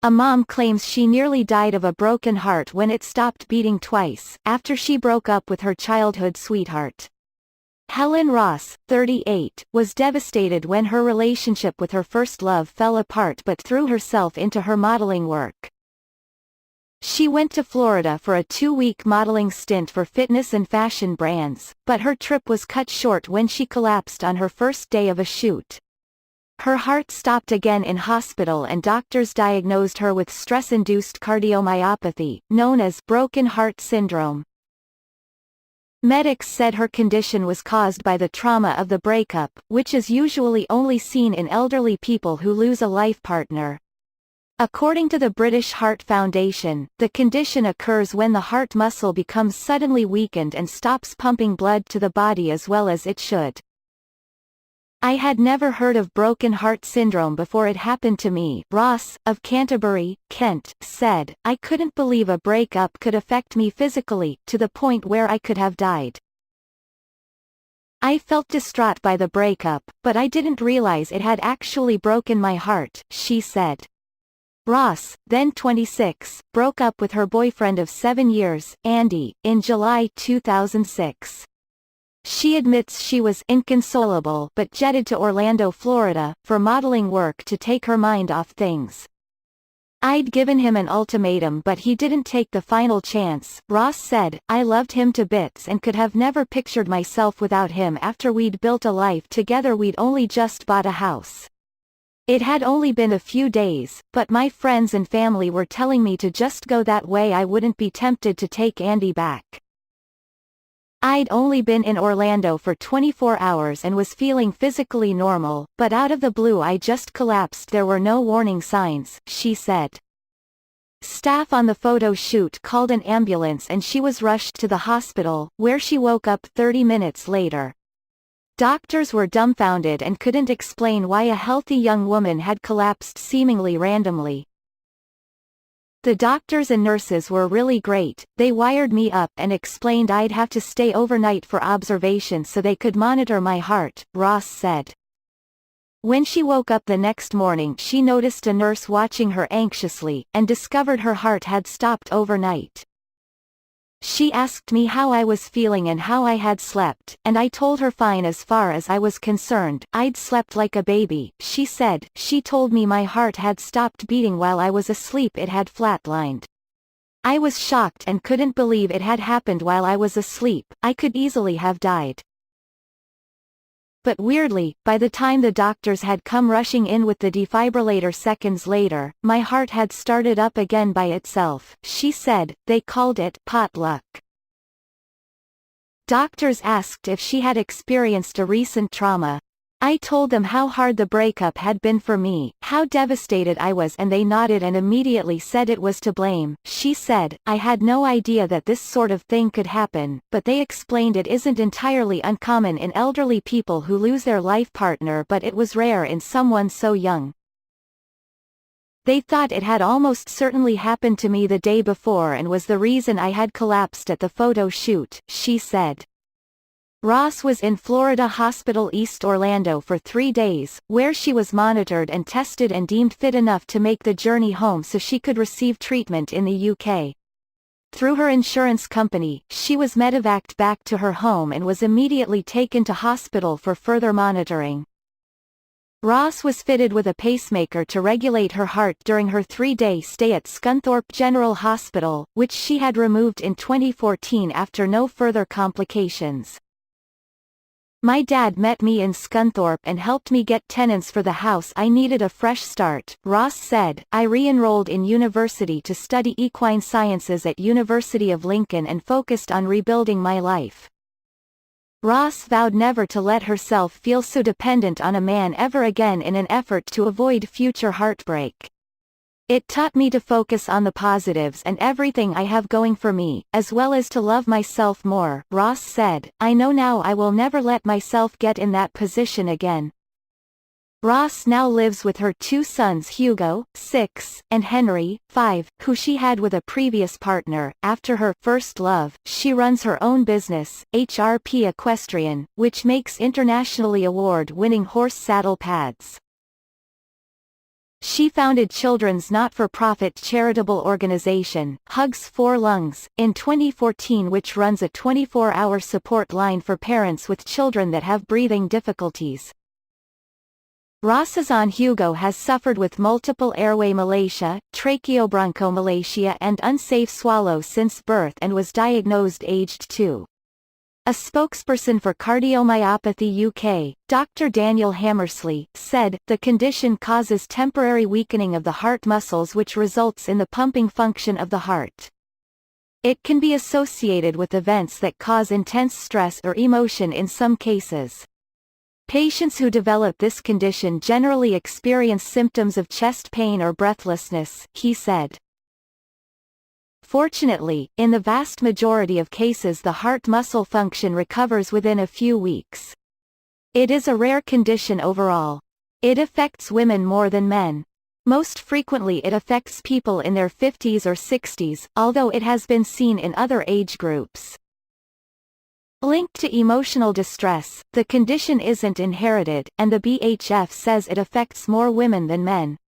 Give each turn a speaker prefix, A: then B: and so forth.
A: A mom claims she nearly died of a broken heart when it stopped beating twice, after she broke up with her childhood sweetheart. Helen Ross, 38, was devastated when her relationship with her first love fell apart but threw herself into her modeling work. She went to Florida for a 2-week modeling stint for fitness and fashion brands, but her trip was cut short when she collapsed on her first day of a shoot. Her heart stopped again in hospital and doctors diagnosed her with stress-induced cardiomyopathy, known as broken heart syndrome. Medics said her condition was caused by the trauma of the breakup, which is usually only seen in elderly people who lose a life partner. According to the British Heart Foundation, the condition occurs when the heart muscle becomes suddenly weakened and stops pumping blood to the body as well as it should. "I had never heard of broken heart syndrome before it happened to me," Ross, of Canterbury, Kent, said. "I couldn't believe a breakup could affect me physically, to the point where I could have died. I felt distraught by the breakup, but I didn't realize it had actually broken my heart," she said. Ross, then 26, broke up with her boyfriend of 7 years, Andy, in July 2006. She admits she was inconsolable but jetted to Orlando, Florida, for modeling work to take her mind off things. "I'd given him an ultimatum but he didn't take the final chance," Ross said. "I loved him to bits and could have never pictured myself without him after we'd built a life together. We'd only just bought a house. It had only been a few days, but my friends and family were telling me to just go that way. I wouldn't be tempted to take Andy back. I'd only been in Orlando for 24 hours and was feeling physically normal, but out of the blue I just collapsed. There were no warning signs," she said. Staff on the photo shoot called an ambulance and she was rushed to the hospital, where she woke up 30 minutes later. Doctors were dumbfounded and couldn't explain why a healthy young woman had collapsed seemingly randomly. "The doctors and nurses were really great. They wired me up and explained I'd have to stay overnight for observation so they could monitor my heart," Ross said. When she woke up the next morning she noticed a nurse watching her anxiously, and discovered her heart had stopped overnight. "She asked me how I was feeling and how I had slept, and I told her fine as far as I was concerned. I'd slept like a baby," she said. "She told me my heart had stopped beating while I was asleep. It had flatlined. I was shocked and couldn't believe it had happened while I was asleep. I could easily have died. But weirdly, by the time the doctors had come rushing in with the defibrillator seconds later, my heart had started up again by itself," she said. "They called it potluck." Doctors asked if she had experienced a recent trauma. "I told them how hard the breakup had been for me, how devastated I was, and they nodded and immediately said it was to blame," she said. "I had no idea that this sort of thing could happen, but they explained it isn't entirely uncommon in elderly people who lose their life partner, but it was rare in someone so young. They thought it had almost certainly happened to me the day before and was the reason I had collapsed at the photo shoot," she said. Ross was in Florida Hospital East Orlando for 3 days, where she was monitored and tested and deemed fit enough to make the journey home so she could receive treatment in the UK. Through her insurance company, she was medevaced back to her home and was immediately taken to hospital for further monitoring. Ross was fitted with a pacemaker to regulate her heart during her 3-day stay at Scunthorpe General Hospital, which she had removed in 2014 after no further complications. "My dad met me in Scunthorpe and helped me get tenants for the house. I needed a fresh start," Ross said. "I re-enrolled in university to study equine sciences at University of Lincoln and focused on rebuilding my life." Ross vowed never to let herself feel so dependent on a man ever again in an effort to avoid future heartbreak. "It taught me to focus on the positives and everything I have going for me, as well as to love myself more," Ross said. "I know now I will never let myself get in that position again." Ross now lives with her 2 sons, Hugo, 6, and Henry, 5, who she had with a previous partner. After her first love, she runs her own business, HRP Equestrian, which makes internationally award-winning horse saddle pads. She founded children's not-for-profit charitable organization, Hugs for Lungs, in 2014, which runs a 24-hour support line for parents with children that have breathing difficulties. Ross's son Hugo has suffered with multiple airway malacia, tracheobronchomalacia and unsafe swallow since birth and was diagnosed aged 2. A spokesperson for Cardiomyopathy UK, Dr. Daniel Hammersley, said, "The condition causes temporary weakening of the heart muscles which results in the pumping function of the heart. It can be associated with events that cause intense stress or emotion in some cases. Patients who develop this condition generally experience symptoms of chest pain or breathlessness," he said. Fortunately, in the vast majority of cases the heart muscle function recovers within a few weeks. It is a rare condition overall. It affects women more than men. Most frequently it affects people in their 50s or 60s, although it has been seen in other age groups. Linked to emotional distress, the condition isn't inherited, and the BHF says it affects more women than men.